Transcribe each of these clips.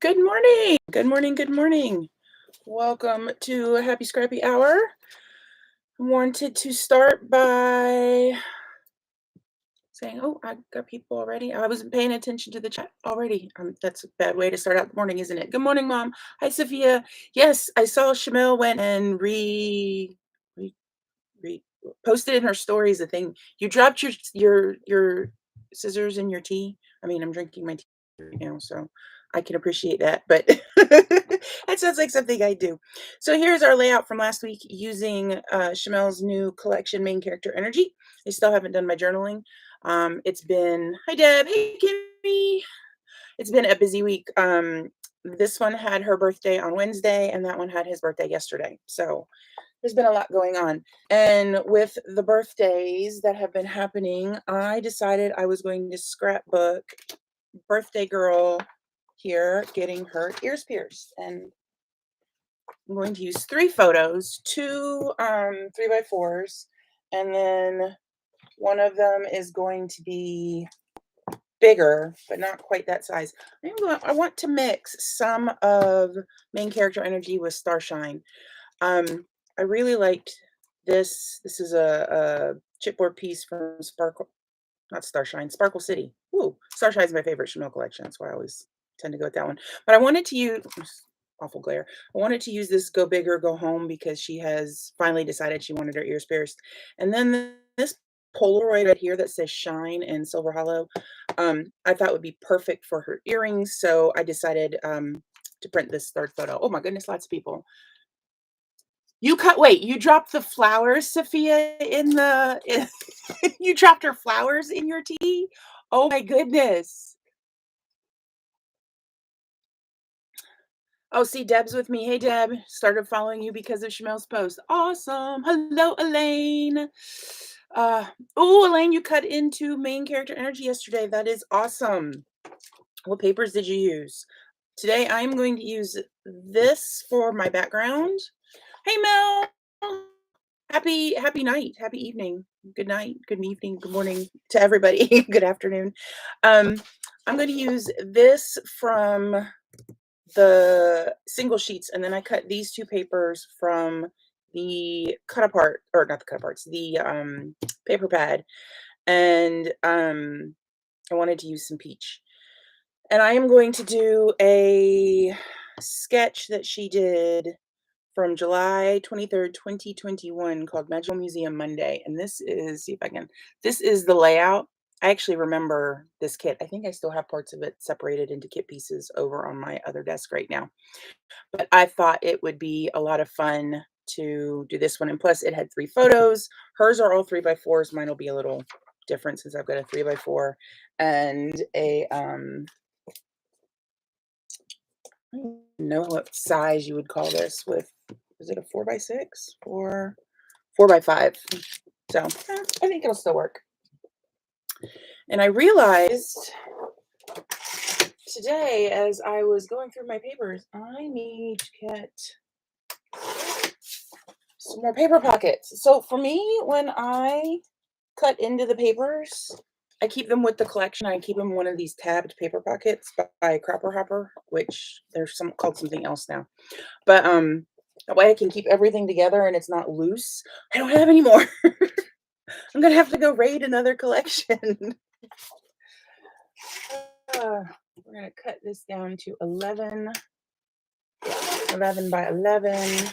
Good morning. Good morning. Good morning. Welcome to Happy Scrappy Hour. Wanted to start by saying, oh, I got people already. I wasn't paying attention to the chat already. That's a bad way to start out the morning, isn't it? Good morning, Mom. Hi, Sophia. Yes, I saw Shamil went and re, re posted in her stories a thing. You dropped your scissors in your tea. I mean, I'm drinking my tea right now, so I can appreciate that, but that sounds like something I do. So here's our layout from last week using Chamel's new collection, Main Character Energy. I still haven't done my journaling. It's been, hi Deb, hey Kimmy. It's been a busy week. This one had her birthday on Wednesday, and that one had his birthday yesterday. So there's been a lot going on. And with the birthdays that have been happening, I decided I was going to scrapbook birthday girl here getting her ears pierced. And I'm going to use 3 photos, 2 3x4s, and then one of them is going to be bigger, but not quite that size. I want to mix some of Main Character Energy with Starshine. I really liked this. This is a chipboard piece from Sparkle, not Starshine, Sparkle City. Ooh, Starshine is my favorite Chanel collection. That's why I always tend to go with that one. But I wanted to use awful glare. I wanted to use this Go Big or Go Home because she has finally decided she wanted her ears pierced. And then this Polaroid right here that says Shine and Silver Hollow, I thought would be perfect for her earrings. So I decided to print this third photo. Oh my goodness, lots of people. Wait, you dropped the flowers, Sophia, you dropped her flowers in your tea? Oh my goodness. Oh, see, Deb's with me. Hey, Deb. Started following you because of Chamel's post. Awesome. Hello, Elaine. Oh, Elaine, you cut into Main Character Energy yesterday. That is awesome. What papers did you use? Today, I'm going to use this for my background. Hey, Mel. Happy night. Happy evening. Good night. Good evening. Good morning to everybody. Good afternoon. I'm going to use this from the single sheets, and then I cut these 2 papers from the cut apart, or not the cut aparts, the paper pad, and I wanted to use some peach. And I am going to do a sketch that she did from July 23rd, 2021 called Magical Museum Monday. And this is, see if I can, this is the layout. I actually remember this kit. I think I still have parts of it separated into kit pieces over on my other desk right now. But I thought it would be a lot of fun to do this one. And plus it had 3 photos. Hers are all 3x4s. Mine will be a little different since I've got a 3x4 and a, I don't know what size you would call this with, is it a 4x6 or 4x5? So I think it'll still work. And I realized today as I was going through my papers, I need to get some more paper pockets. So for me, when I cut into the papers, I keep them with the collection. I keep them in one of these tabbed paper pockets by Cropper Hopper, which there's some called something else now. But that way I can keep everything together and it's not loose. I don't have any more. I'm gonna have to go raid another collection. We're gonna cut this down to 11 by 11.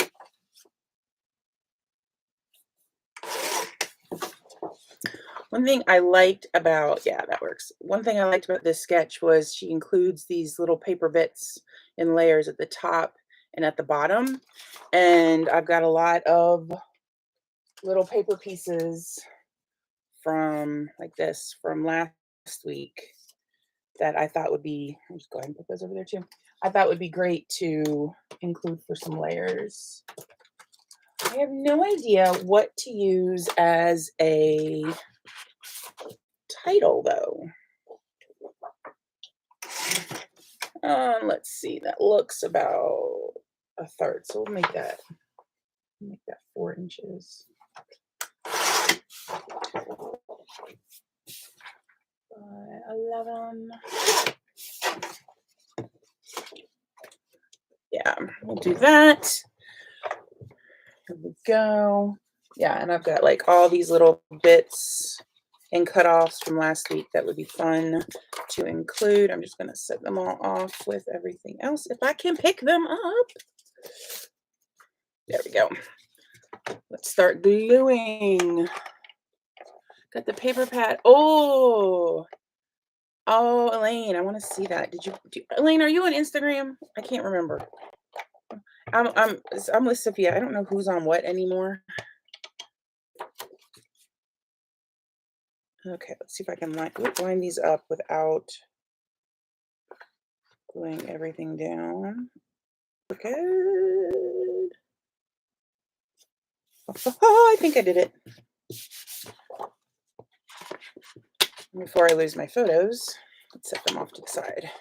One thing I liked about, yeah, that works. One thing I liked about this sketch was she includes these little paper bits in layers at the top and at the bottom. And I've got a lot of little paper pieces from like this from last week that I thought would be, I'll just go ahead and put those over there too. I thought would be great to include for some layers. I have no idea what to use as a title though. Let's see, that looks about a third. So we'll make that 4 inches. 11. Yeah, we'll do that. Here we go. Yeah, and I've got like all these little bits and cutoffs from last week that would be fun to include. I'm just going to set them all off with everything else if I can pick them up. There we go. Let's start gluing. Got the paper pad. Oh, Elaine, I want to see that. Elaine, are you on Instagram? I can't remember. I'm with Sophia. I don't know who's on what anymore. Okay, let's see if I can line these up without gluing everything down. Good. Oh, I think I did it. Before I lose my photos, let's set them off to the side.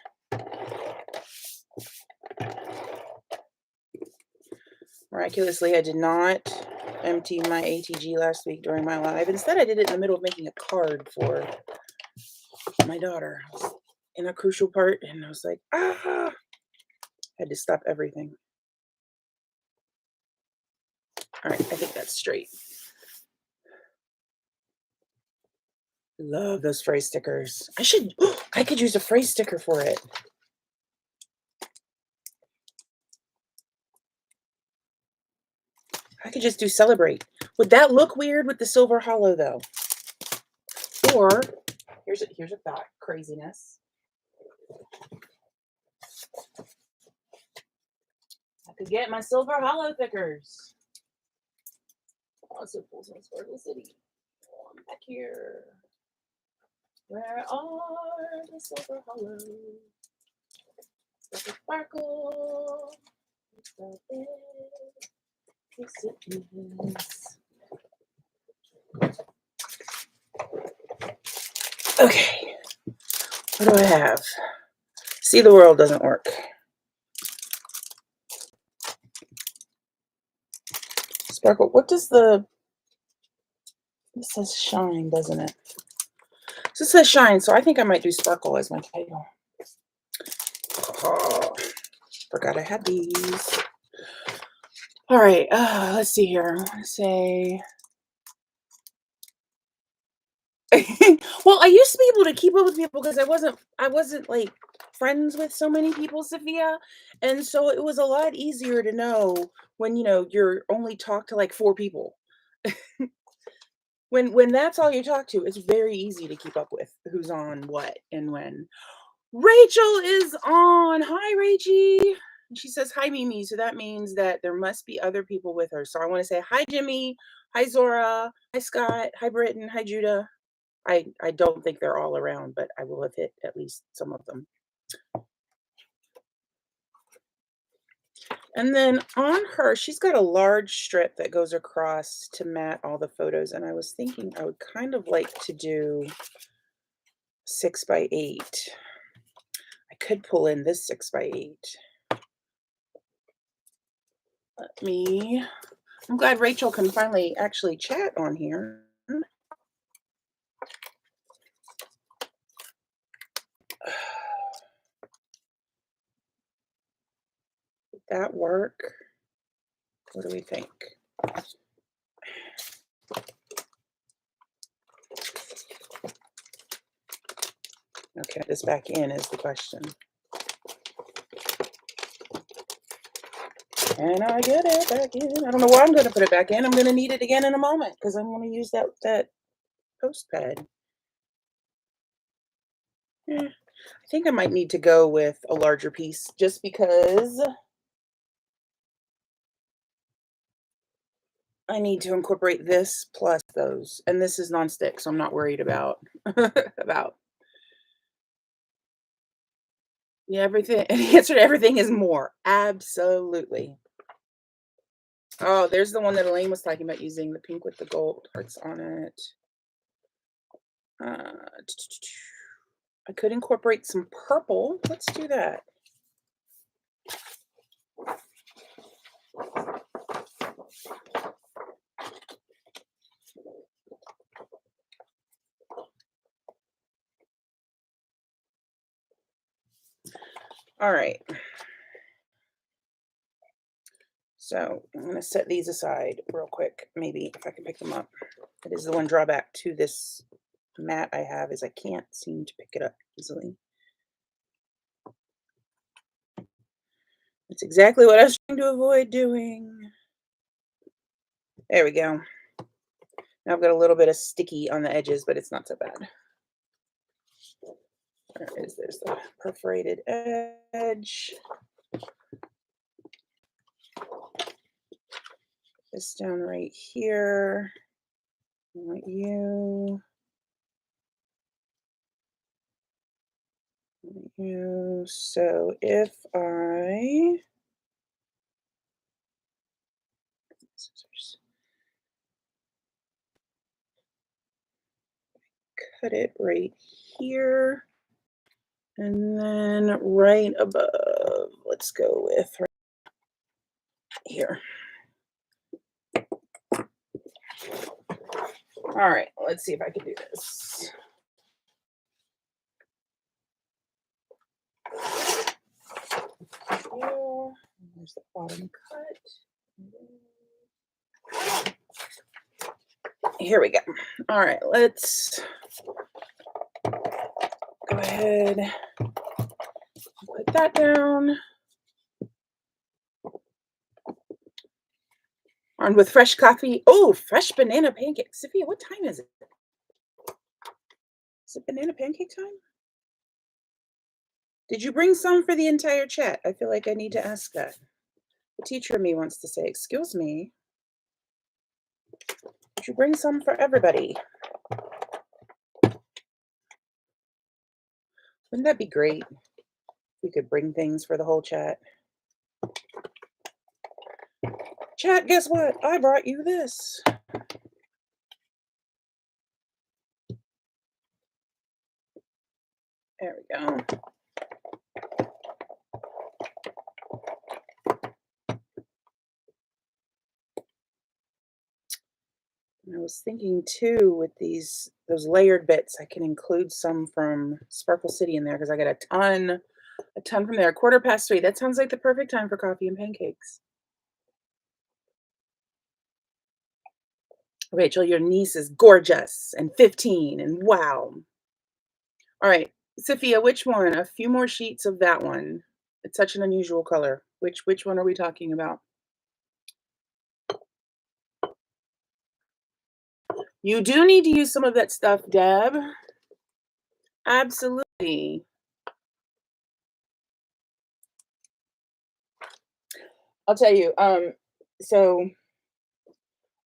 Miraculously, I did not empty my ATG last week during my live. Instead, I did it in the middle of making a card for my daughter. I was in a crucial part, and I was like, I had to stop everything. All right, I think that's straight. Love those phrase stickers. I could use a phrase sticker for it. I could just do celebrate. Would that look weird with the silver hollow though? Or here's a thought, craziness. I could get my silver hollow thickers. Also pull some Sparkle City. Back here. Where are the silver hollows? Sparkle. Yes, it is. Okay. What do I have? See the world doesn't work. Sparkle. What does this says shine, doesn't it? So it says shine, so I think I might do sparkle as my title. Oh, forgot I had these. All right, let's see here. I want to say, well, I used to be able to keep up with people because I wasn't like friends with so many people, Sophia, and so it was a lot easier to know when you're only talk to like 4 people. When that's all you talk to, it's very easy to keep up with who's on what and when. Rachel is on. Hi, Rachie. She says hi, Mimi. So that means that there must be other people with her. So I want to say hi, Jimmy. Hi, Zora. Hi, Scott. Hi, Britton. Hi, Judah. I don't think they're all around, but I will have hit at least some of them. And then on her, she's got a large strip that goes across to mat all the photos. And I was thinking I would kind of like to do 6x8. I could pull in this 6x8. I'm glad Rachel can finally actually chat on here. Would that work? What do we think? Okay, this back in is the question. Can I get it back in? I don't know where I'm going to put it back in. I'm going to need it again in a moment because I'm going to use that post pad. I think I might need to go with a larger piece just because I need to incorporate this plus those. And this is nonstick, so I'm not worried about yeah, everything. The answer to everything is more. Absolutely. Oh, there's the one that Elaine was talking about, using the pink with the gold hearts on it. I could incorporate some purple. Let's do that. All right. So I'm going to set these aside real quick, maybe if I can pick them up. That is the one drawback to this mat I have is I can't seem to pick it up easily. That's exactly what I was trying to avoid doing. There we go. Now I've got a little bit of sticky on the edges, but it's not so bad. There's the perforated edge. This down right here. I want you. So if I scissors, cut it right here, and then right above, let's go with right here. All right, let's see if I can do this. There's the bottom cut. Here we go. All right, let's go ahead and put that down. Armed with fresh coffee. Oh, fresh banana pancakes. Sophia, what time is it? Is it banana pancake time? Did you bring some for the entire chat? I feel like I need to ask that. The teacher in me wants to say, excuse me, did you bring some for everybody? Wouldn't that be great if we could bring things for the whole chat? Chat, guess what? I brought you this. There we go. I was thinking too with those layered bits, I can include some from Sparkle City in there because I got a ton from there. 3:15. That sounds like the perfect time for coffee and pancakes. Rachel, your niece is gorgeous and 15 and wow. All right, Sophia, which one? A few more sheets of that one. It's such an unusual color. Which one are we talking about? You do need to use some of that stuff, Deb. Absolutely. I'll tell you. So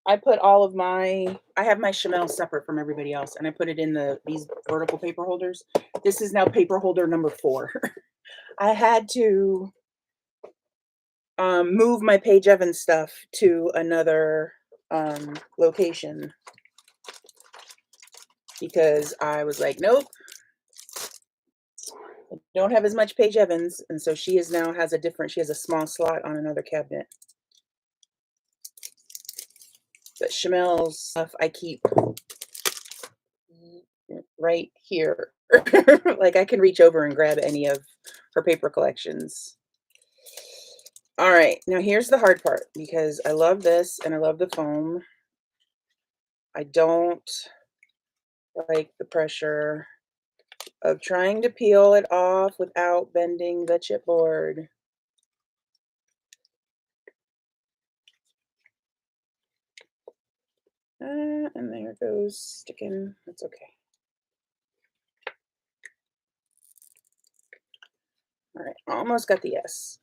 I put all of I have my Chamel separate from everybody else, and I put it in these vertical paper holders. This is now paper holder number 4. I had to move my Paige Evans stuff to another location because I was like, nope, I don't have as much Paige Evans, and so she has a small slot on another cabinet. But Chamel's stuff I keep right here. Like I can reach over and grab any of her paper collections. All right, now here's the hard part because I love this and I love the foam. I don't like the pressure of trying to peel it off without bending the chipboard. And there it goes sticking. That's okay. All right, almost got the S.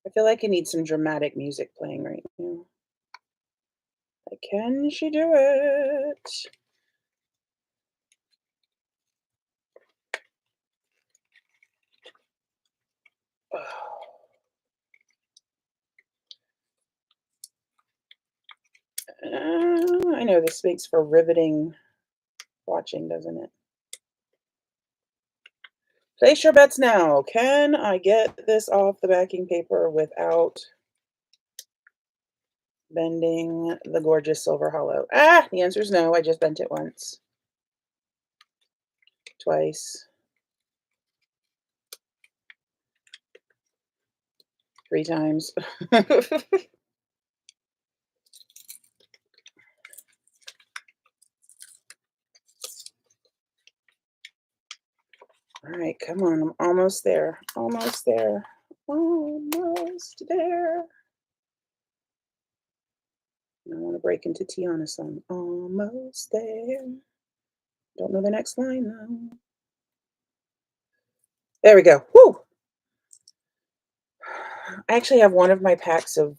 I feel like I need some dramatic music playing right now. Can she do it? I know this makes for riveting watching, doesn't it? Place your bets now. Can I get this off the backing paper without bending the gorgeous silver hollow? The answer is no. I just bent it once. Twice. 3 times. All right, come on. I'm almost there. Almost there. Almost there. I want to break into Tiana song. Almost there. Don't know the next line though. There we go. Whoo! I actually have one of my packs of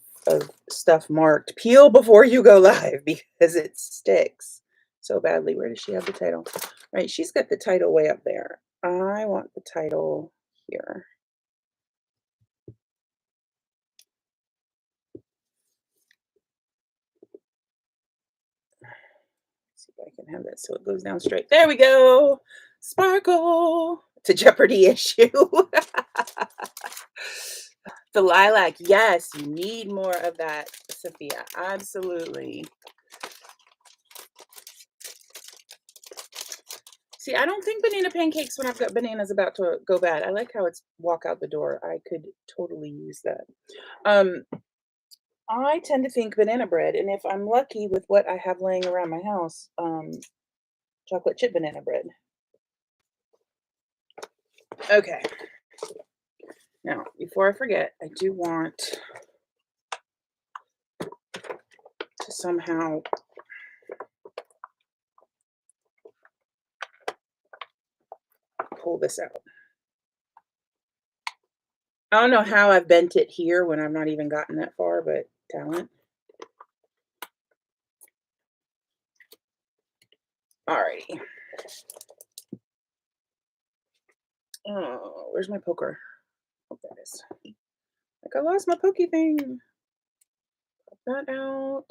stuff marked "Peel before you go live" because it sticks so badly. Where does she have the title? Right, she's got the title way up there. I want the title here. Let's see if I can have that so it goes down straight. There we go. Sparkle. It's a Jeopardy issue. The lilac. Yes, you need more of that, Sophia. Absolutely. See, I don't think banana pancakes when I've got bananas about to go bad. I like how it's walk out the door. I could totally use that. Um, I tend to think banana bread, and if I'm lucky with what I have laying around my house, chocolate chip banana bread. Okay. Now, before I forget, I do want to somehow pull this out. I don't know how I've bent it here when I've not even gotten that far, but talent. Alrighty. Oh, where's my poker? Oh, there it is. Like I lost my pokey thing. Pop that out.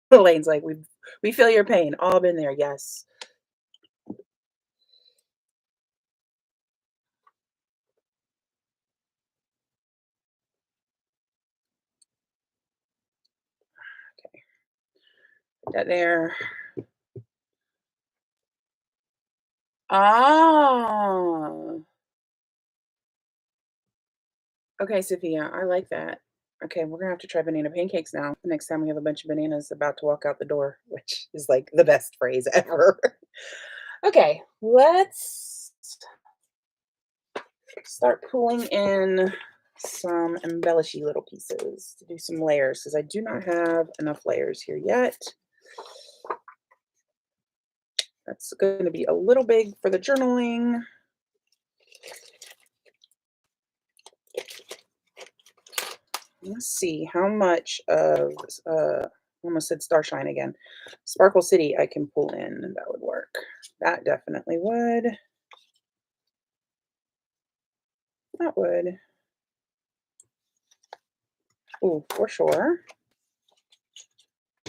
Elaine's like, we feel your pain. All been there, yes. Okay. Put that there. Ah. Okay, Sophia, I like that. Okay, we're gonna have to try banana pancakes now. The next time we have a bunch of bananas about to walk out the door, which is like the best phrase ever. Okay, let's start pulling in some embellishy little pieces to do some layers because I do not have enough layers here yet. That's going to be a little big for the journaling. Let's see how much of almost said Starshine again. Sparkle City I can pull in. That would work. That definitely would. That would. Oh, for sure.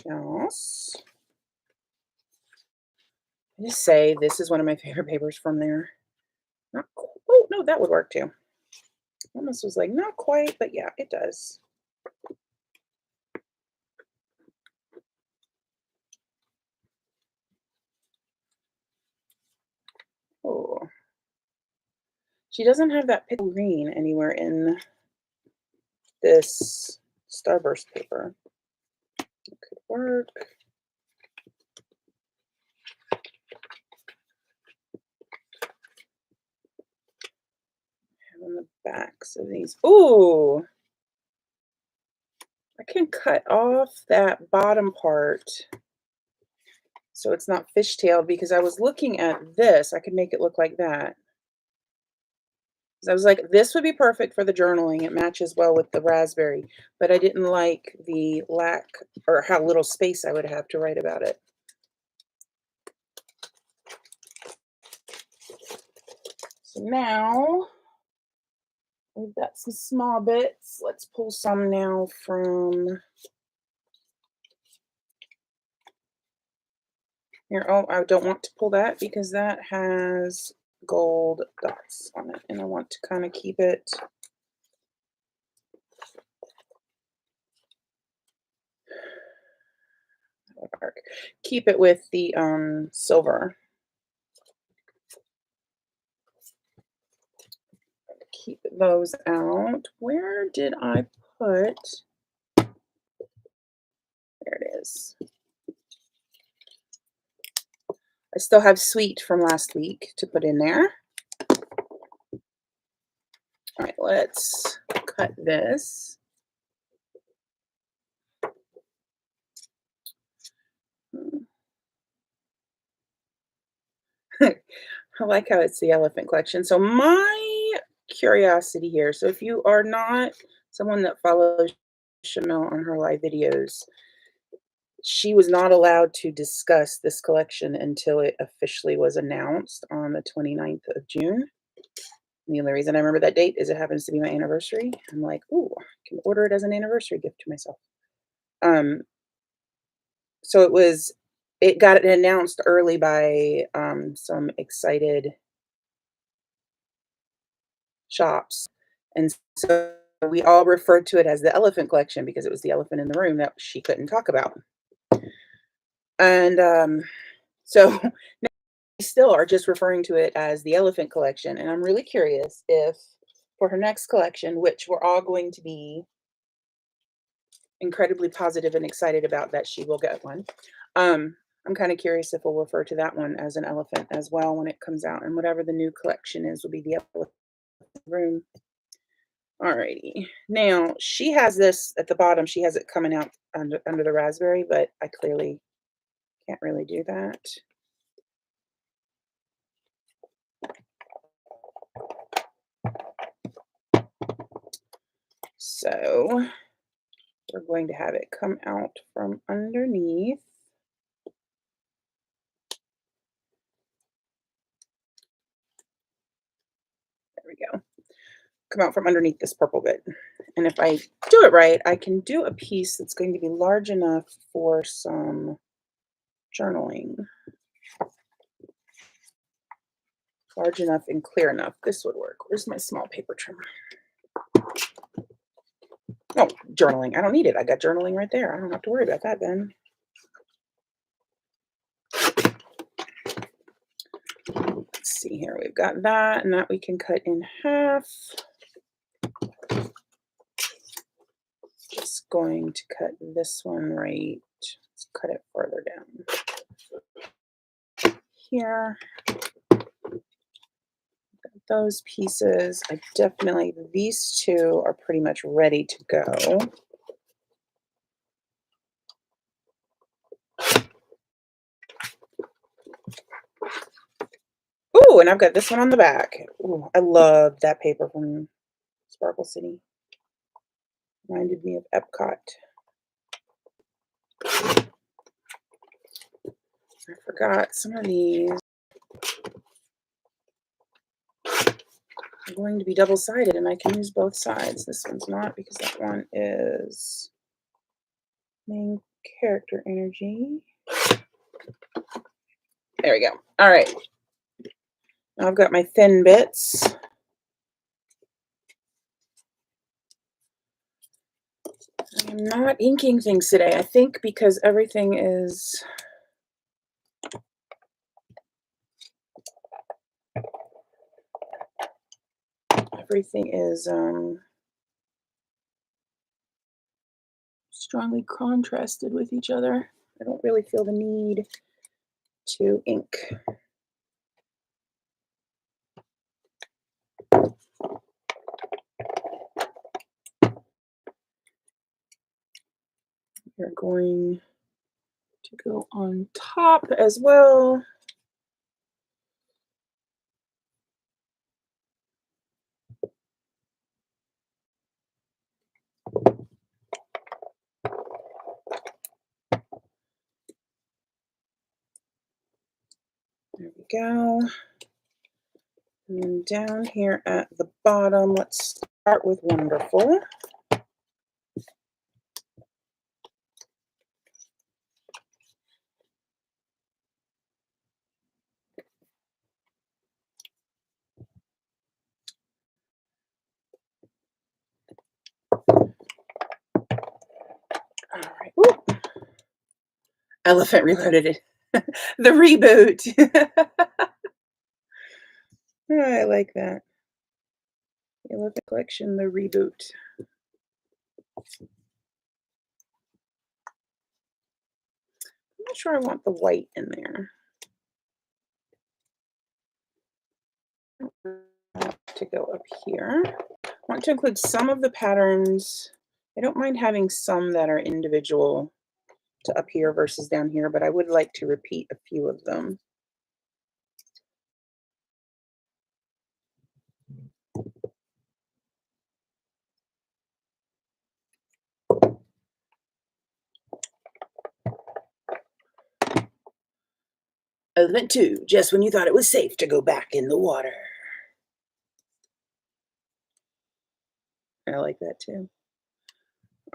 Yes. I just say this is one of my favorite papers from there. Not oh no, that would work too. Almost was like not quite, but yeah, it does. Oh, she doesn't have that pickle green anywhere in this Starburst paper. It could work. On the backs of these. Ooh, I can cut off that bottom part so it's not fishtailed because I was looking at this. I could make it look like that. I was like, this would be perfect for the journaling. It matches well with the raspberry, but I didn't like the lack or how little space I would have to write about it. So now we've got some small bits. Let's pull some now from here. Oh, I don't want to pull that because that has gold dots on it, and I want to kind of keep it keep it with the silver. keep those out. Where did I put? There it is. I still have sweet from last week to put in there. All right, let's cut this. I like how it's the elephant collection. So my curiosity here, so if you are not someone that follows Chanel on her live videos, she was not allowed to discuss this collection until it officially was announced on the 29th of June. And the only reason I remember that date is it happens to be my anniversary. I'm like, "Ooh, I can order it as an anniversary gift to myself." Um, so it got announced early by, some excited shops, and so we all referred to it as the elephant collection because it was the elephant in the room that she couldn't talk about. And, so we still are just referring to it as the elephant collection, and I'm really curious if for her next collection, which we're all going to be incredibly positive and excited about that she will get one. I'm kind of curious if we'll refer to that one as an elephant as well when it comes out, and whatever the new collection is will be the elephant room. Alrighty. Now she has this at the bottom. She has it coming out under the raspberry, but I clearly can't really do that. So we're going to have it come out from underneath. There we go. Come out from underneath this purple bit. And if I do it right, I can do a piece that's going to be large enough for some journaling. Large enough and clear enough. This would work. Where's my small paper trimmer? Oh, journaling. I don't need it. I got journaling right there. I don't have to worry about that then. Let's see here. We've got that, and that we can cut in half. Just going to cut this one right. Let's cut it further down here. Those pieces, these two are pretty much ready to go. Ooh, and I've got this one on the back. Ooh, I love that paper from Sparkle City. Reminded me of Epcot. I forgot some of these are going to be double-sided and I can use both sides. This one's not because that one is main character energy. There we go. All right. Now I've got my thin bits. I'm not inking things today, I think because everything is strongly contrasted with each other. I don't really feel the need to ink. We're going to go on top as well. There we go. And then down here at the bottom, let's start with Wonderful. All right. Ooh. Elephant Reloaded it. The reboot. Oh, I like that. Olympic Collection, the reboot. I'm not sure I want the white in there. To go up here. I want to include some of the patterns. I don't mind having some that are individual to up here versus down here, but I would like to repeat a few of them. Element 2, just when you thought it was safe to go back in the water. I like that too.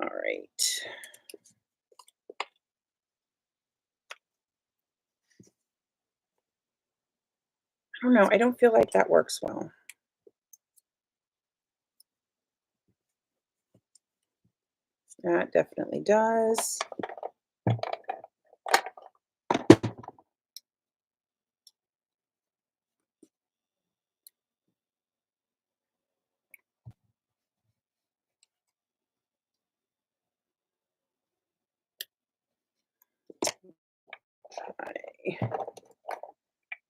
All right. I don't know. I don't feel like that works well. That definitely does.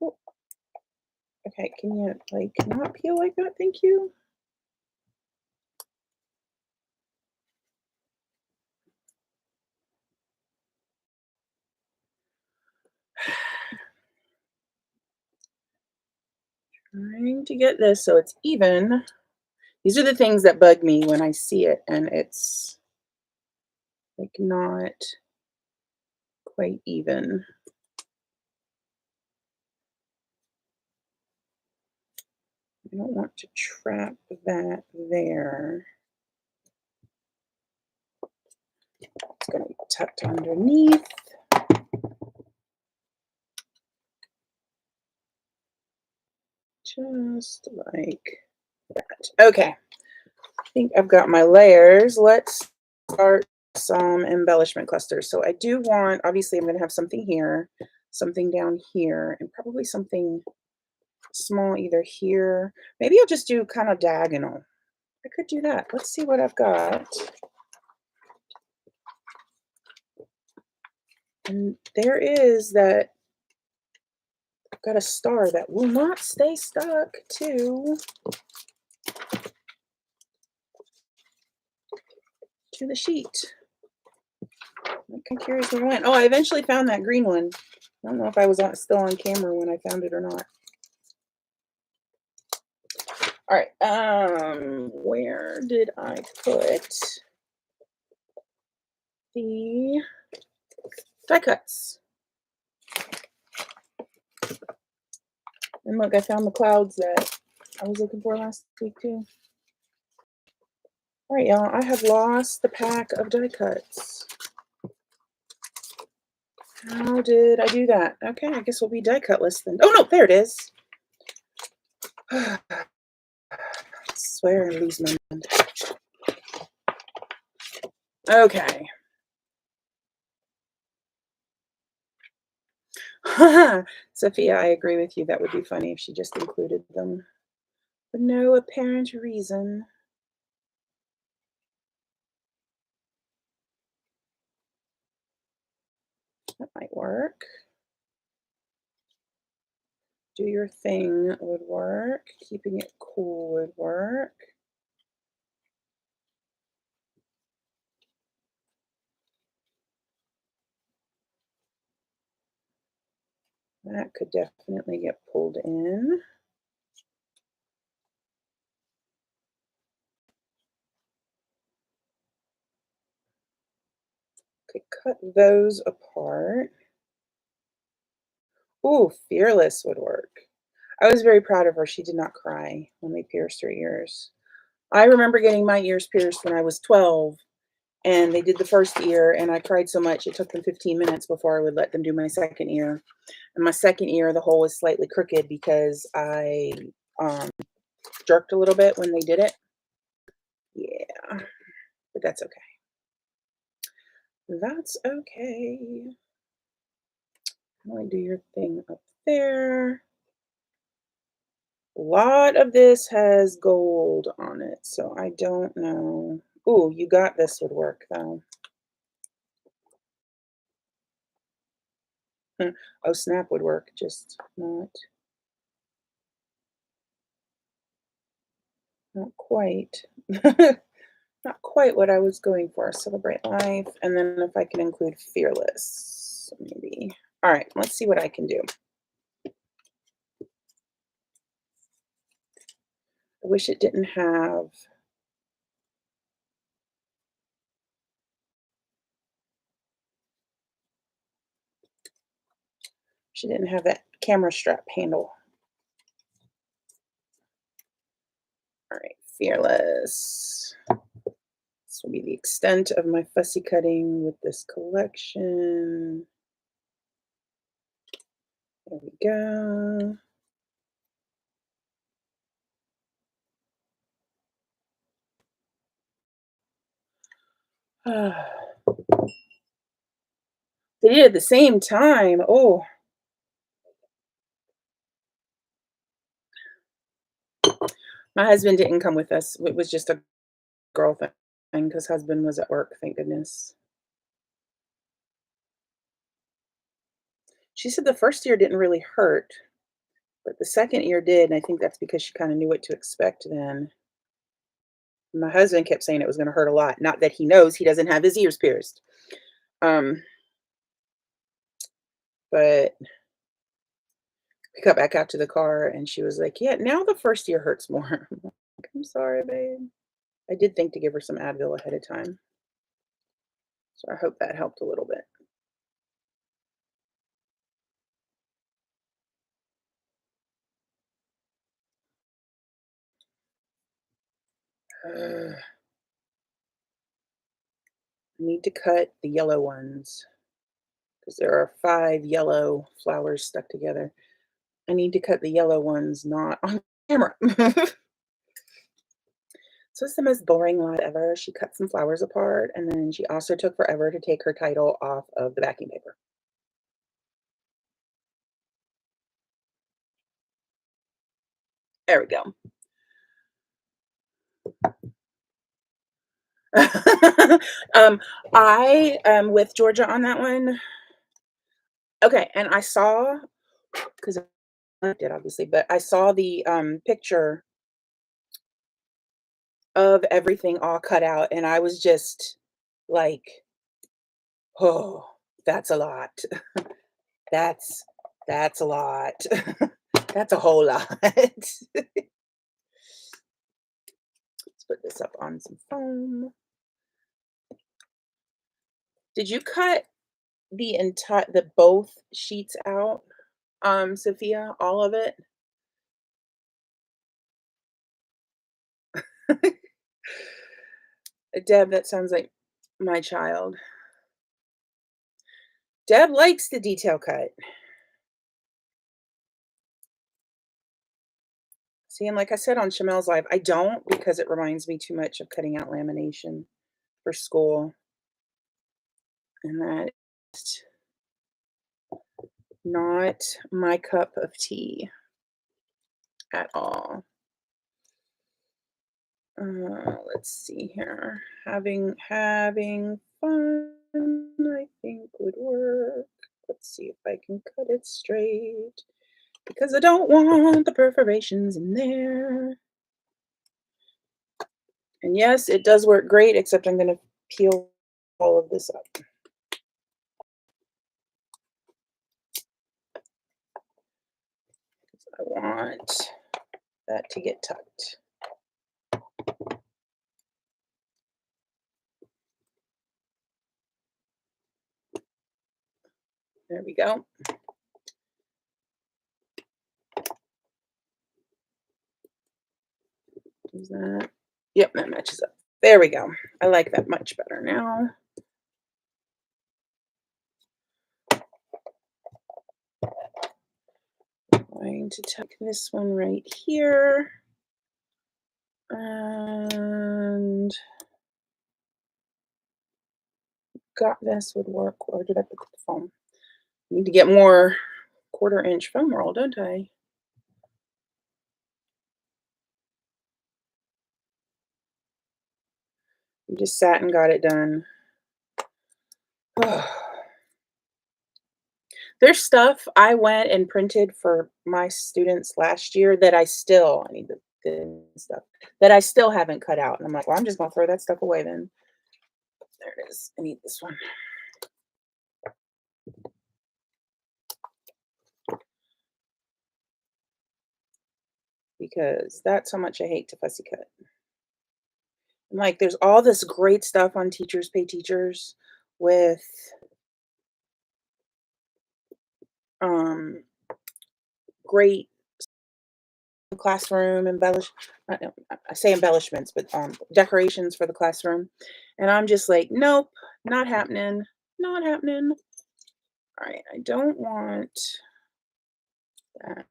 Oh, okay, can you like not peel like that? Thank you. Trying to get this so it's even. These are the things that bug me when I see it and it's like not quite even. I don't want to trap that there. It's going to be tucked underneath. Just like that. Okay. I think I've got my layers. Let's start some embellishment clusters. So I do want, obviously I'm going to have something here, something down here, and probably something small either here. Maybe I'll just do kind of diagonal. I could do that. Let's see what I've got. And there is that. I've got a star that will not stay stuck to the sheet. I'm kind of curious where it went. Oh, I eventually found that green one. I don't know if I was still on camera when I found it or not. All right, where did I put the die cuts? And look, I found the clouds that I was looking for last week too. All right, y'all, I have lost the pack of die cuts. How did I do that? Okay, I guess we'll be die cutless then. Oh no, there it is. I swear I lose my mind. Okay. Sophia, I agree with you. That would be funny if she just included them for no apparent reason. That might work. Do your thing would work. Keeping it cool would work. That could definitely get pulled in. Could cut those apart. Ooh, Fearless would work. I was very proud of her. She did not cry when they pierced her ears. I remember getting my ears pierced when I was 12, and they did the first ear, and I cried so much it took them 15 minutes before I would let them do my second ear. And my second ear, the hole was slightly crooked because I jerked a little bit when they did it. Yeah, but that's okay. That's okay. Really do your thing up there. lot of this has gold on it, so I don't know. Ooh, you got this would work though. Hmm. Oh, snap would work, just not quite. Not quite what I was going for. Celebrate life, and then if I can include fearless, maybe. All right, let's see what I can do. I wish it didn't have. She didn't have that camera strap handle. All right, fearless. This will be the extent of my fussy cutting with this collection. There we go. They did it at the same time. Oh, my husband didn't come with us. It was just a girl thing because husband was at work, thank goodness. She said the first year didn't really hurt, but the second year did, and I think that's because she kinda knew what to expect then. My husband kept saying it was gonna hurt a lot, not that he knows he doesn't have his ears pierced. Um, but we got back out to the car and she was like, "Yeah, now the first year hurts more." I'm like, "I'm sorry, babe." I did think to give her some Advil ahead of time, so I hope that helped a little bit. I need to cut the yellow ones because there are 5 yellow flowers stuck together. I need to cut the yellow ones, not on camera. So it's the most boring lot ever. She cut some flowers apart, and then she also took forever to take her title off of the backing paper. There we go. Um, I am with Georgia on that one. Okay, and I saw, because I did obviously, but I saw the, picture of everything all cut out, and I was just like, "Oh, that's a lot. That's that's a lot. That's a whole lot." Let's put this up on some foam. Did you cut the both sheets out, Sophia, all of it? Deb, that sounds like my child. Deb likes the detail cut. See, and like I said on Chamel's Live, I don't because it reminds me too much of cutting out lamination for school, and that's not my cup of tea at all. Let's see here. Having fun, I think would work. Let's see if I can cut it straight because I don't want the perforations in there. And yes, it does work great, except I'm going to peel all of this up. I want that to get tucked. There we go. Is that? Yep, that matches up. There we go. I like that much better now. Going to tuck this one right here. And got this would work. Or did I put the foam? Need to get more 1/4 inch foam roll, don't I? You just sat and got it done. There's stuff I went and printed for my students last year that I need the thin stuff, that I still haven't cut out, and I'm like, "Well, I'm just gonna throw that stuff away then." There it is. I need this one because that's how much I hate to fussy cut. And, like, there's all this great stuff on Teachers Pay Teachers with, um, great classroom I say embellishments, but, decorations for the classroom, and I'm just like, "Nope, not happening, not happening." Alright, I don't want that.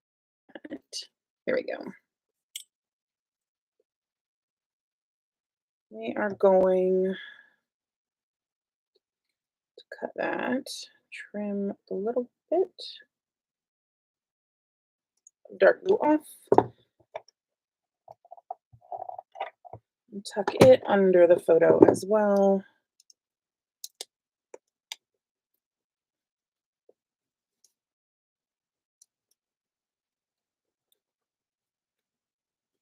Here we go. We are going to cut that, trim a little bit, dark blue off, and tuck it under the photo as well.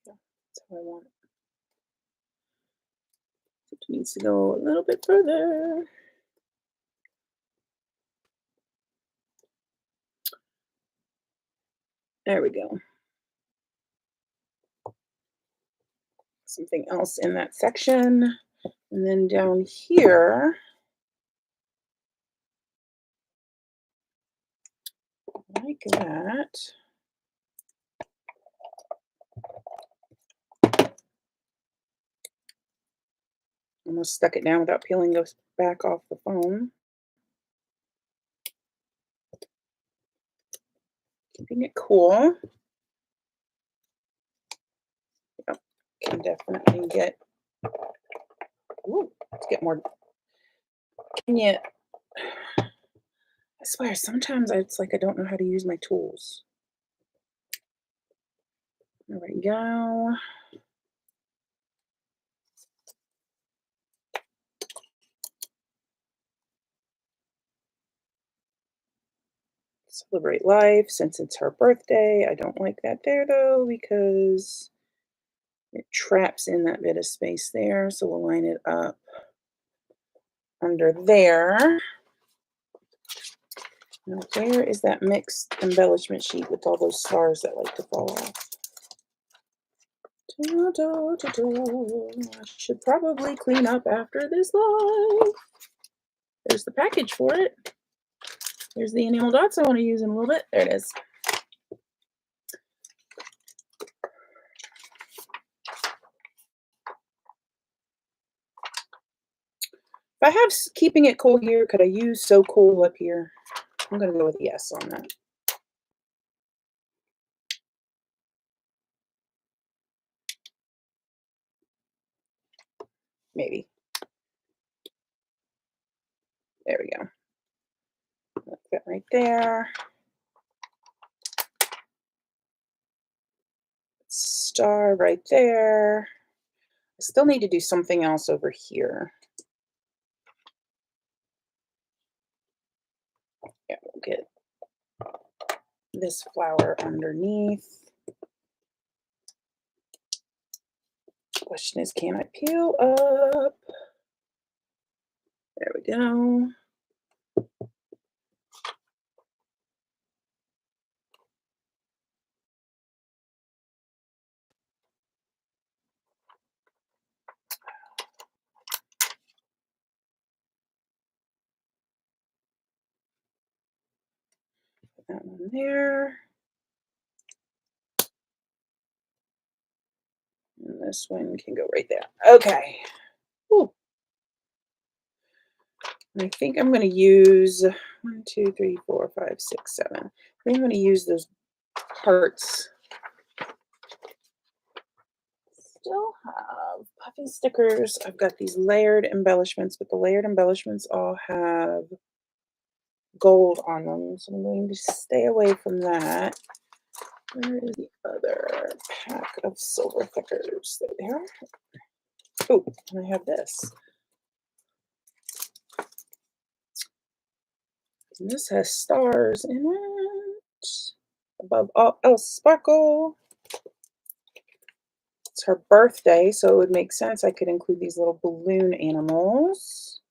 Yeah, that's how I want it. It needs to go a little bit further. There we go. Something else in that section. And then down here, like that. Almost stuck it down without peeling those back off the phone. Keeping it cool. Yep, can definitely get. Ooh, let's get more. Can you? I swear, sometimes it's like I don't know how to use my tools. There we go. Celebrate life since it's her birthday. I don't like that there though because it traps in that bit of space there. So we'll line it up under there. Now, where is that mixed embellishment sheet with all those stars that like to fall off? Da, da, da, da. I should probably clean up after this live. There's the package for it. There's the enamel dots I want to use in a little bit. There it is. If I have keeping it cool here, could I use so cool up here? I'm going to go with yes on that. Maybe. There we go. Put that right there. Star right there. I still need to do something else over here. Yeah, we'll get this flower underneath. Question is, can I peel up? There we go. Put that one there. And this one can go right there. Okay. Ooh. I think I'm going to use 1, 2, 3, 4, 5, 6, 7. I think I'm going to use those hearts. Still have puffy stickers. I've got these layered embellishments, but the layered embellishments all have gold on them, so I'm going to stay away from that. Where is the other pack of silver thickers? There they are. Oh, and I have this. And this has stars in it. Above all else, sparkle. It's her birthday, so it would make sense I could include these little balloon animals.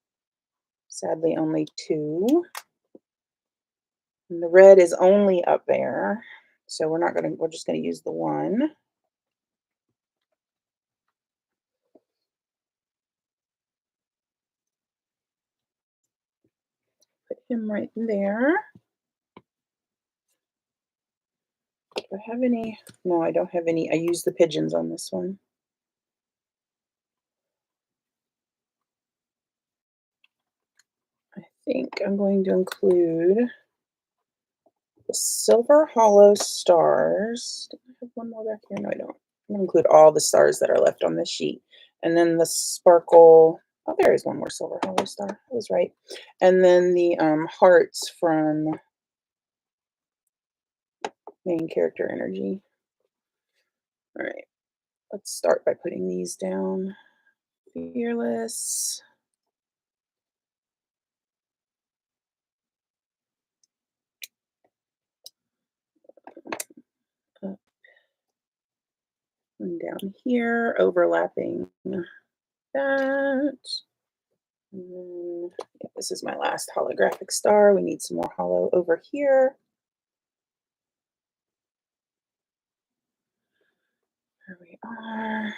Sadly, only two. And the red is only up there. So we're just gonna use the one. Put him right there. Do I have any? No, I don't have any. I used the pigeons on this one. I think I'm going to include the silver hollow stars. Do I have one more back here? No, I don't. I'm gonna include all the stars that are left on this sheet. And then the sparkle. Oh, there is one more silver hollow star. I was right. And then the hearts from main character energy. All right, let's start by putting these down. Fearless. Up and down here, overlapping that. And then, yeah, this is my last holographic star. We need some more hollow over here. There we are.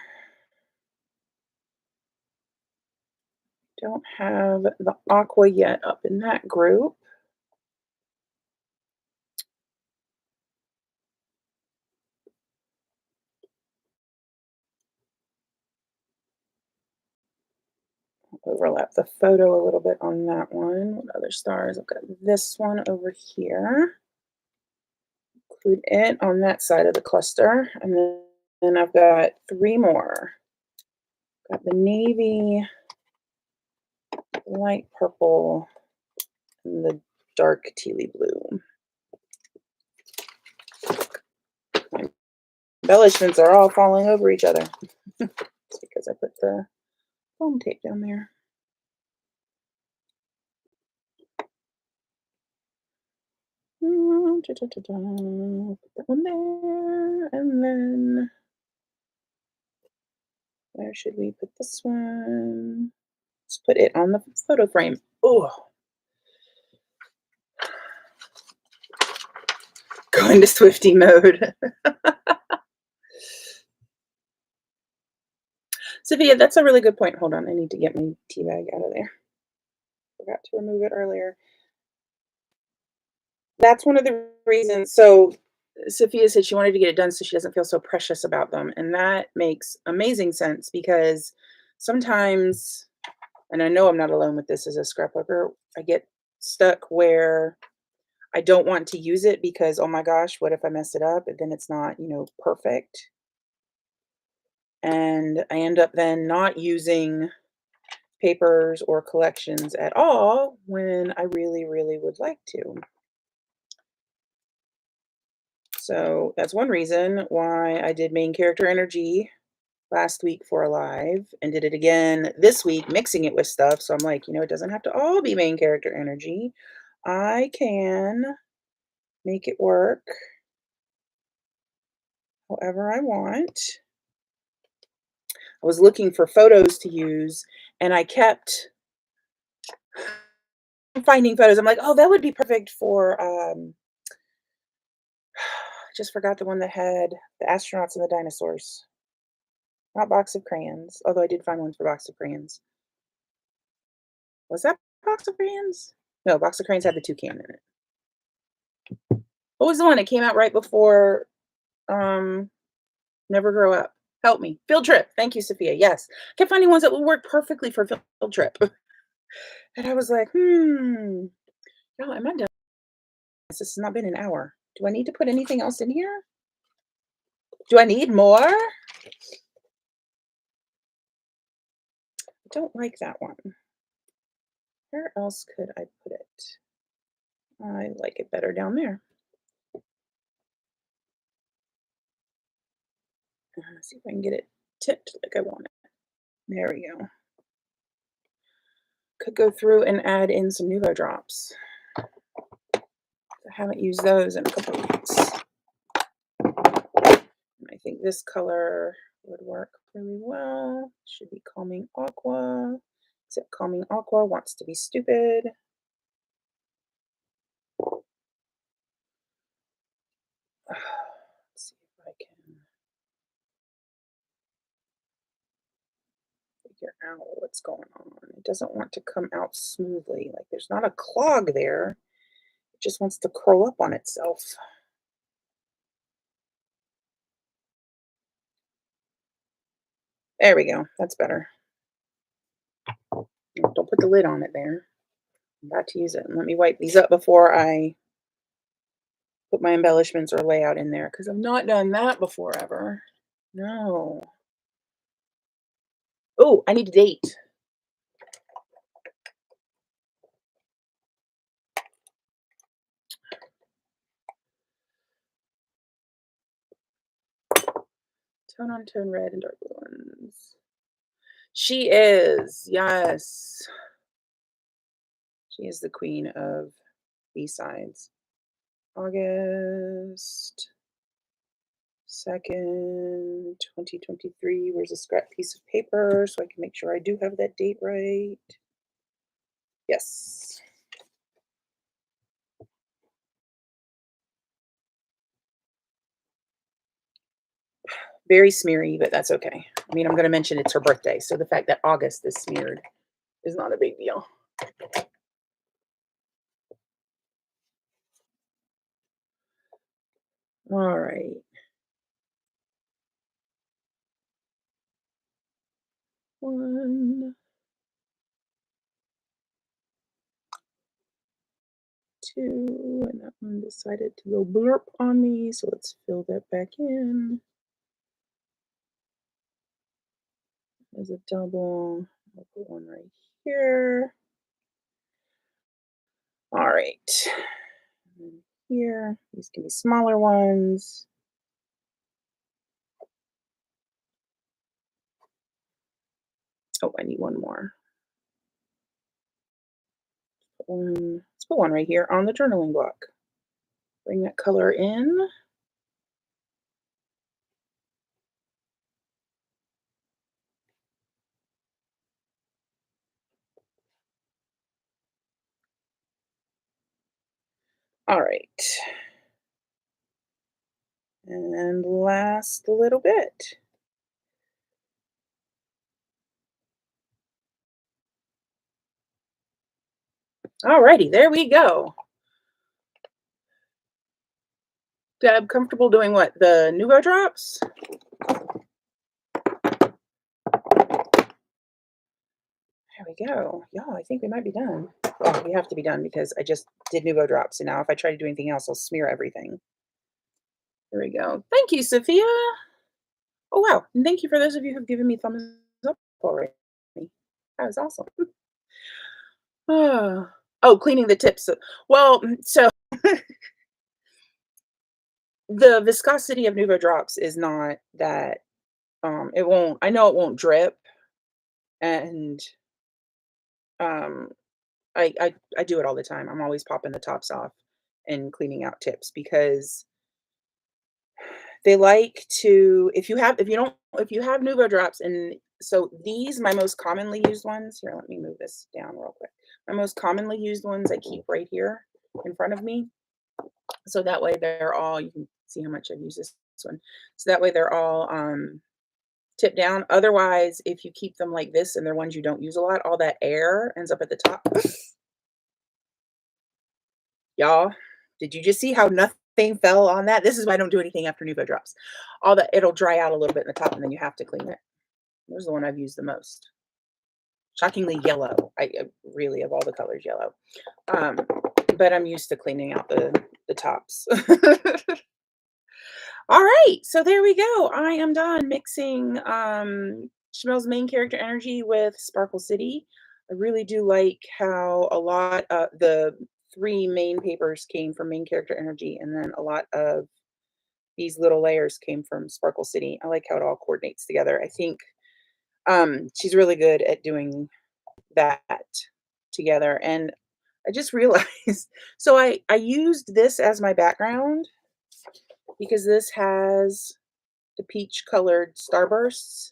Don't have the aqua yet up in that group. Overlap the photo a little bit on that one. What other stars? I've got this one over here. Include it on that side of the cluster. And then I've got three more. Got the navy, light purple, and the dark tealy blue. My embellishments are all falling over each other. It's because I put the foam tape down there. Put that one there, and then where should we put this one? Let's put it on the photo frame. Oh, go into Swifty mode. Sophia, that's a really good point. Hold on, I need to get my tea bag out of there. Forgot to remove it earlier. That's one of the reasons. So Sophia said she wanted to get it done so she doesn't feel so precious about them. And that makes amazing sense because sometimes, and I know I'm not alone with this as a scrapbooker, I get stuck where I don't want to use it because, oh my gosh, what if I mess it up? And then it's not, perfect. And I end up then not using papers or collections at all when I really, really would like to. So that's one reason why I did main character energy last week for a live and did it again this week, mixing it with stuff. So I'm like, it doesn't have to all be main character energy. I can make it work however I want. I was looking for photos to use and I kept finding photos. I'm like, oh, that would be perfect for I just forgot the one that had the astronauts and the dinosaurs. Not box of crayons, although I did find one for box of crayons. Was that box of crayons? No, box of crayons had the toucan in it. What was the one that came out right before Never Grow Up? Help me. Field Trip. Thank you, Sophia. Yes. Kept finding ones that would work perfectly for field trip. And I was like, y'all, am I done? This has not been an hour. Do I need to put anything else in here? Do I need more? I don't like that one. Where else could I put it? I like it better down there. See if I can get it tipped like I want it. There we go. Could go through and add in some Nuvo drops. I haven't used those in a couple of weeks. And I think this color would work really well. Should be Calming Aqua. Except Calming Aqua wants to be stupid. Let's see if I can figure out what's going on. It doesn't want to come out smoothly. Like there's not a clog there. It just wants to curl up on itself. There we go. That's better. Don't put the lid on it there. I'm about to use it. And let me wipe these up before I put my embellishments or layout in there because I've not done that before ever. No. Oh, I need a date. Tone on tone red and dark blue ones. She is, yes. She is the queen of B-sides. August 2nd, 2023. Where's a scrap piece of paper so I can make sure I do have that date right? Yes. Very smeary, but that's okay. I mean, I'm going to mention it's her birthday, so the fact that August is smeared is not a big deal. All right. One, two, and that one decided to go blurp on me, so let's fill that back in. There's a double. I'll put one right here. All right. And then here, these can be smaller ones. Oh, I need one more. Let's put one right here on the journaling block. Bring that color in. All right. And last little bit. All righty, there we go. Deb, comfortable doing what? The Nuvo drops? There we go. Yeah, I think we might be done. Well, we have to be done because I just did Nuvo drops, and now if I try to do anything else, I'll smear everything. There we go. Thank you, Sophia. Oh, wow. And thank you for those of you who've given me thumbs up already. That was awesome. Oh, cleaning the tips. Well, so the viscosity of Nuvo drops is not that it won't, I know it won't drip, and um I do it all the time. I'm always popping the tops off and cleaning out tips because they like to, if you have Nuvo drops, and so these, my most commonly used ones, here, let me move this down real quick. My most commonly used ones I keep right here in front of me. So that way they're all, you can see how much I've used this one. So that way they're all tip down. Otherwise, if you keep them like this and they're ones you don't use a lot, all that air ends up at the top. Y'all, did you just see how nothing fell on that? This is why I don't do anything after Nuvo drops. All that, it'll dry out a little bit in the top and then you have to clean it. There's the one I've used the most. Shockingly yellow. I really, of all the colors, yellow. Um, but I'm used to cleaning out the tops. All right, so there we go. I am done mixing Chamelle's main character energy with Sparkle City. I really do like how a lot of the three main papers came from main character energy, and then a lot of these little layers came from Sparkle City. I like how it all coordinates together. I think She's really good at doing that together, and I just realized so I used this as my background because this has the peach colored starbursts,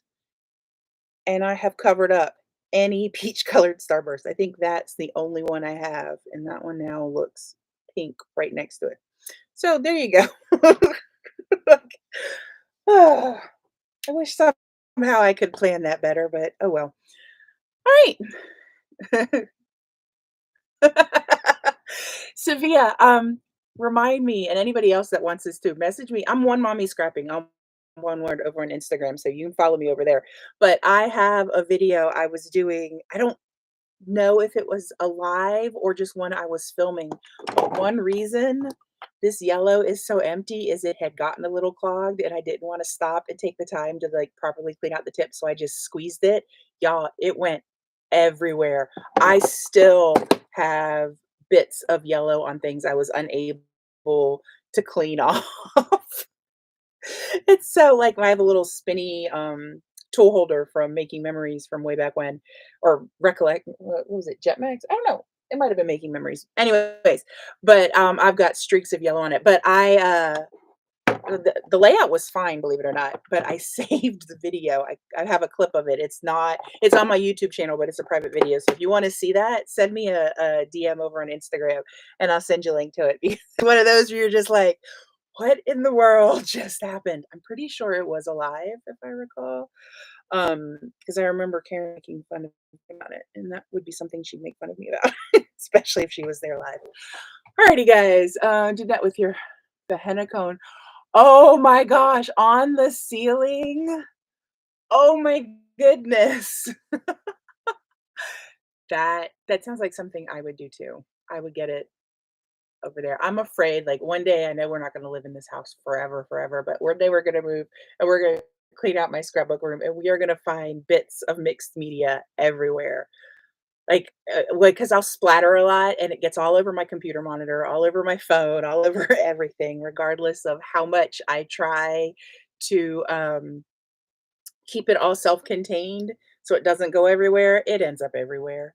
and I have covered up any peach colored starburst. I think that's the only one I have, and that one now looks pink right next to it. So there you go. Ah, I wish somehow I could plan that better, but oh well. All right. Sophia, remind me and anybody else that wants this to message me. I'm one mommy scrapping. I'm one word over on Instagram, so you can follow me over there. But I have a video I was doing. I don't know if it was a live or just one I was filming. But one reason this yellow is so empty is it had gotten a little clogged and I didn't want to stop and take the time to like properly clean out the tip. So I just squeezed it. Y'all, it went everywhere. I still have bits of yellow on things I was unable to clean off. It's so like I have a little spinny tool holder from Making Memories from way back when, or recollect what was it, Jetmax? I don't know. It might have been Making Memories. Anyways, but I've got streaks of yellow on it. But the layout was fine, believe it or not. But I saved the video. I have a clip of it. It's on my YouTube channel, but it's a private video. So if you want to see that, send me a DM over on Instagram and I'll send you a link to it. Because one of those where you're just like, what in the world just happened? I'm pretty sure it was alive, if I recall. Because I remember Karen making fun of me about it, and that would be something she'd make fun of me about, especially if she was there live. Alrighty, guys, did that with your the henna cone. Oh my gosh, on the ceiling. Oh my goodness. That sounds like something I would do too. I would get it over there. I'm afraid, like, one day I know we're not gonna live in this house forever, forever, but one day we're gonna move and we're gonna clean out my scrapbook room and we are gonna find bits of mixed media everywhere. Like, 'cause I'll splatter a lot and it gets all over my computer monitor, all over my phone, all over everything, regardless of how much I try to, keep it all self-contained so it doesn't go everywhere, it ends up everywhere.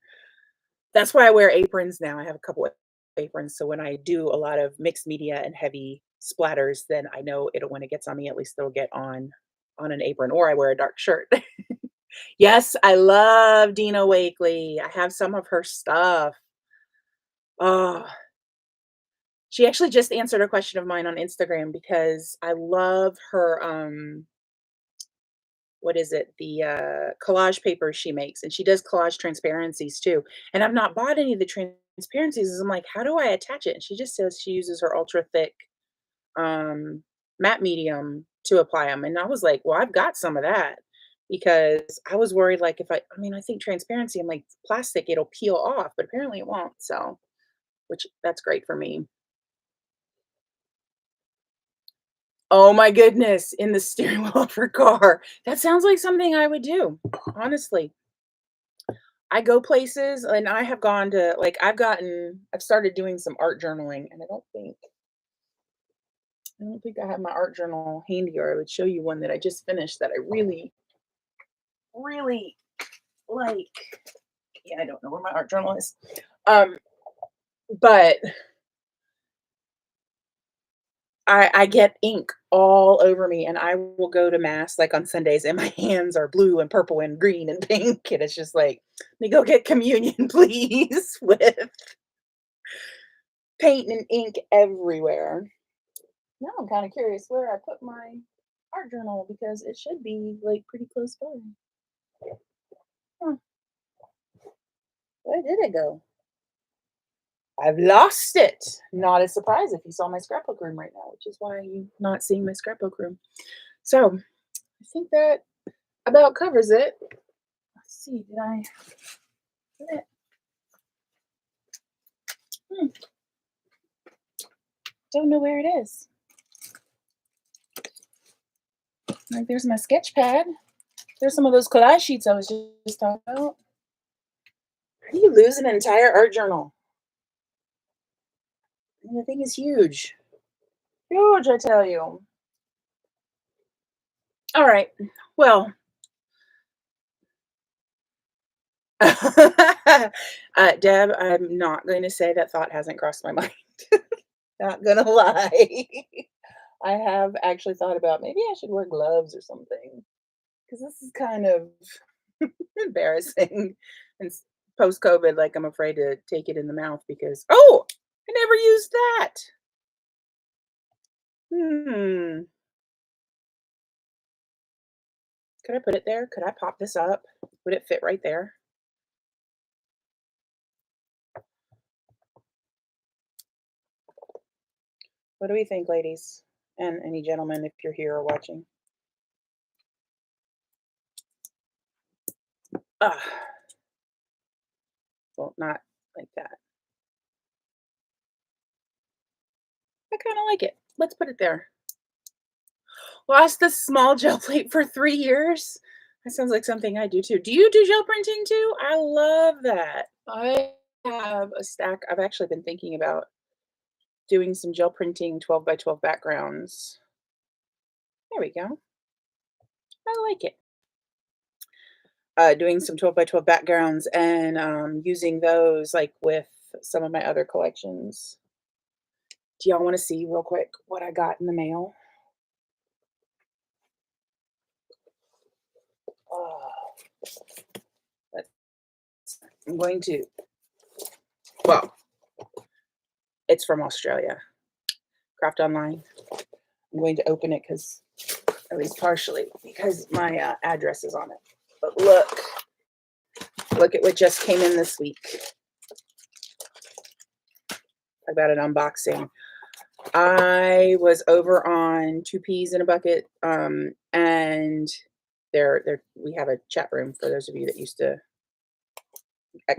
That's why I wear aprons now. I have a couple of aprons, so when I do a lot of mixed media and heavy splatters, then I know it'll when it gets on me, at least it'll get on an apron, or I wear a dark shirt. Yes, I love Dina Wakley. I have some of her stuff. Oh, she actually just answered a question of mine on Instagram because I love her, what is it? The, collage papers she makes, and she does collage transparencies too, and I've not bought any of the transparencies, and I'm like, "How do I attach it?" And she just says she uses her ultra thick, matte medium to apply them, and I was like, "Well, I've got some of that," because I was worried, like, if I mean, I think transparency, I'm like, "Plastic, it'll peel off," but apparently it won't, so which that's great for me. Oh my goodness, in the steering wheel of her car. That sounds like something I would do, honestly. I go places and I have gone to like I've started doing some art journaling and I don't think I have my art journal handy or I would show you one that I just finished that I really, really like. Yeah, I don't know where my art journal is. Um, but I get ink all over me and I will go to mass like on Sundays and my hands are blue and purple and green and pink and it's just like, "Let me go get communion, please," with paint and ink everywhere. Now I'm kinda curious where I put my art journal because it should be, like, pretty close by. Huh, where did it go? I've lost it. Not a surprise if you saw my scrapbook room right now, which is why you're not seeing my scrapbook room. So, I think that about covers it. Let's see, did I put it? Hmm, don't know where it is. Like, there's my sketch pad. There's some of those collage sheets I was just talking about. How do you lose an entire art journal? I mean, the thing is huge. Huge, I tell you. All right. Well, Deb, I'm not going to say that thought hasn't crossed my mind. Not gonna lie. I have actually thought about maybe I should wear gloves or something because this is kind of embarrassing. And post COVID, like I'm afraid to take it in the mouth because oh, I never used that. Hmm. Could I put it there? Could I pop this up? Would it fit right there? What do we think, ladies? And any gentlemen, if you're here or watching. Ah, well, not like that. I kind of like it. Let's put it there. Lost the small gel plate for 3 years? That sounds like something I do too. Do you do gel printing too? I love that. I have a stack. I've actually been thinking about doing some gel printing 12 by 12 backgrounds. There we go. I like it. Doing some 12 by 12 backgrounds and using those like with some of my other collections. Do y'all want to see real quick what I got in the mail? Oh, let's, I'm going to, well, it's from Australia. Craft Online. I'm going to open it because, at least partially, because my address is on it. But look at what just came in this week. I got an unboxing. I was over on Two Peas in a Bucket, and there we have a chat room for those of you that used to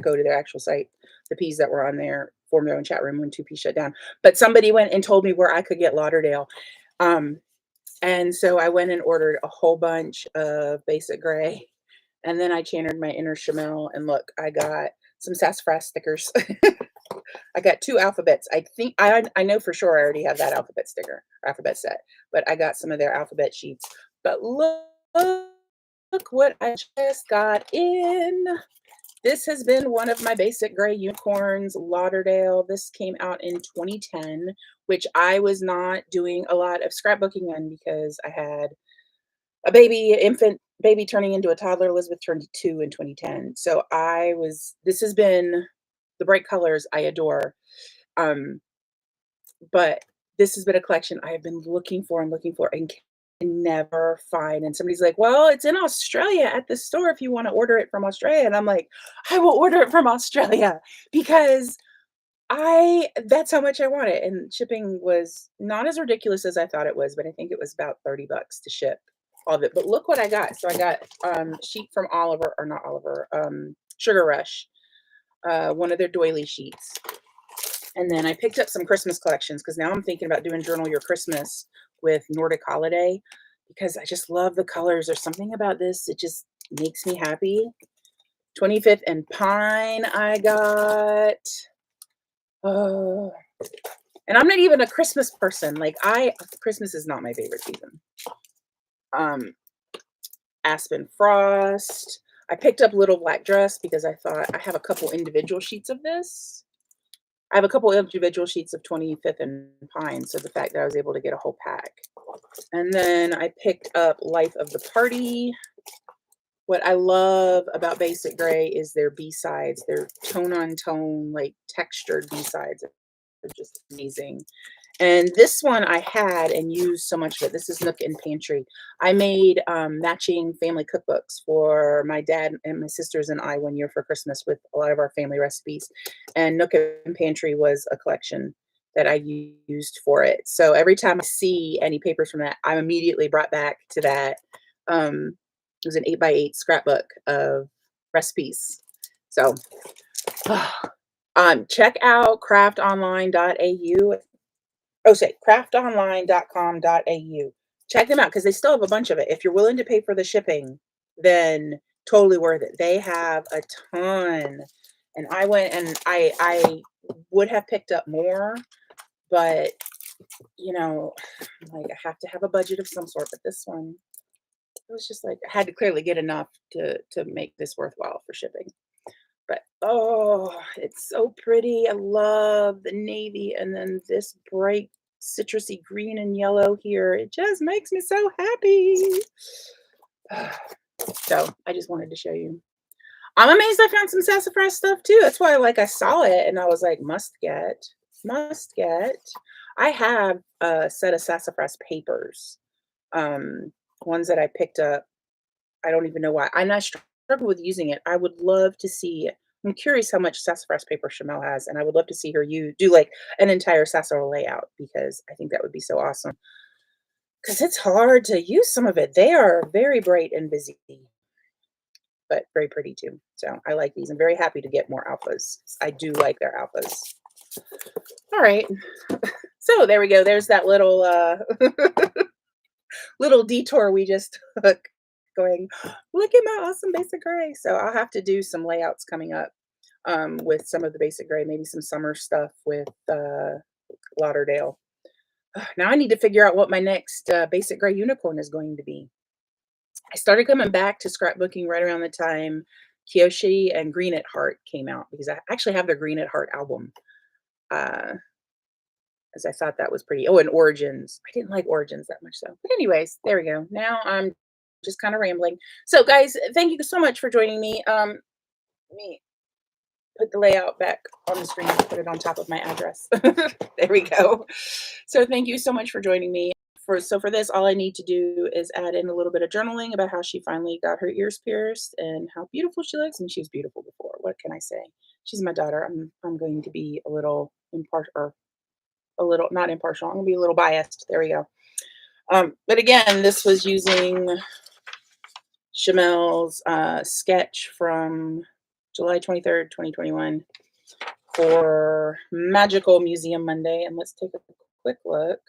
go to their actual site. The peas that were on there formed their own chat room when Two Peas shut down. But somebody went and told me where I could get Lauderdale. Um, And so I went and ordered a whole bunch of basic gray, and then I channeled my inner Chamel, and look, I got some sassafras stickers. I got 2 alphabets. I think I know for sure I already have that alphabet sticker or alphabet set, but I got some of their alphabet sheets. But look what I just got in. This has been one of my basic gray unicorns, Lauderdale. This came out in 2010, which I was not doing a lot of scrapbooking in because I had a baby, infant baby turning into a toddler. Elizabeth turned 2 in 2010. So this has been the bright colors I adore. Um, but this has been a collection I have been looking for and can never find. And somebody's like, well, it's in Australia at the store if you want to order it from Australia. And I'm like, I will order it from Australia because that's how much I want it. And shipping was not as ridiculous as I thought it was, but I think it was about 30 bucks to ship all of it. But look what I got. So I got sheet from Oliver, or not Oliver, Sugar Rush, one of their doily sheets. And then I picked up some Christmas collections because now I'm thinking about doing Journal Your Christmas with Nordic Holiday because I just love the colors. There's something about this, it just makes me happy. 25th and Pine, I got. Oh, and I'm not even a Christmas person. Like Christmas is not my favorite season. Um, Aspen Frost. I picked up Little Black Dress because I thought I have a couple individual sheets of this. I have a couple individual sheets of 25th and Pine, so the fact that I was able to get a whole pack. And then I picked up Life of the Party. What I love about Basic Gray is their B-sides. Their tone on tone, like textured B-sides are just amazing. And this one I had and used so much of it. This is Nook and Pantry. I made matching family cookbooks for my dad and my sisters and I one year for Christmas with a lot of our family recipes. And Nook and Pantry was a collection that I used for it. So every time I see any papers from that, I'm immediately brought back to that. It was an 8x8 scrapbook of recipes. So check out craftonline.au. Oh, say craftonline.com.au. Check them out because they still have a bunch of it. If you're willing to pay for the shipping, then totally worth it. They have a ton. And I went and I would have picked up more, but like I have to have a budget of some sort. But this one, it was just like I had to clearly get enough to make this worthwhile for shipping. But oh, it's so pretty. I love the navy and then this bright citrusy green and yellow here. It just makes me so happy. So I just wanted to show you. I'm amazed I found some sassafras stuff too. That's why like I saw it and I was like, must get, must get. I have a set of sassafras papers. Um, ones that I picked up. I don't even know why. And I struggle with using it. I would love to see. I'm curious how much sassafras paper Chamel has, and I would love to see her you do like an entire sassafras layout because I think that would be so awesome. Because it's hard to use some of it. They are very bright and busy, but very pretty too. So I like these. I'm very happy to get more alphas. I do like their alphas. All right. So there we go. There's that little little detour we just took going, look at my awesome basic gray. So I'll have to do some layouts coming up with some of the basic gray, maybe some summer stuff with Lauderdale. Now I need to figure out what my next basic gray unicorn is going to be. I started coming back to scrapbooking right around the time Kyoshi and Green at Heart came out because I actually have their Green at Heart album. Uh, as I thought that was pretty. Oh, and Origins. I didn't like Origins that much though. But anyways, there we go. Now I'm just kind of rambling. So guys, thank you so much for joining me. Let me put the layout back on the screen, put it on top of my address. There we go. So thank you so much for joining me. For this, all I need to do is add in a little bit of journaling about how she finally got her ears pierced and how beautiful she looks. And she was beautiful before. What can I say? She's my daughter. I'm going to be a little impartial, or a little not impartial. I'm gonna be a little biased. There we go. But again, this was using Chamel's sketch from July 23rd, 2021 for Magical Museum Monday. And let's take a quick look.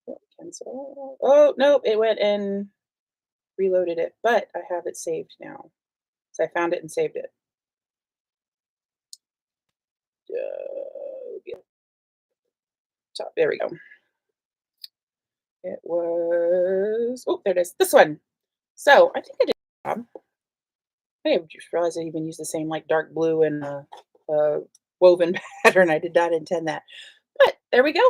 Oh, cancel. Oh, nope, it went and reloaded it, but I have it saved now. So I found it and saved it. Yeah, top. There we go. It was, oh, there it is. This one. So I think I did a good job. I just realized I even used the same like dark blue and woven pattern. I did not intend that. But there we go.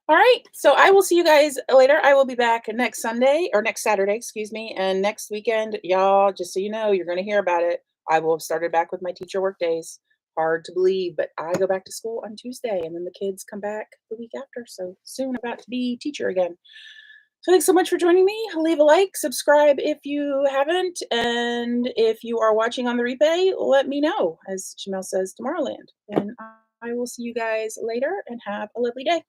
All right. So I will see you guys later. I will be back next Sunday or next Saturday, excuse me. And next weekend, y'all, just so you know, you're going to hear about it. I will have started back with my teacher work days. Hard to believe, but I go back to school on Tuesday and then the kids come back the week after. So soon about to be teacher again. So thanks so much for joining me. Leave a like, subscribe if you haven't, and if you are watching on the replay, let me know, as Chamel says, Tomorrowland. And I will see you guys later and have a lovely day.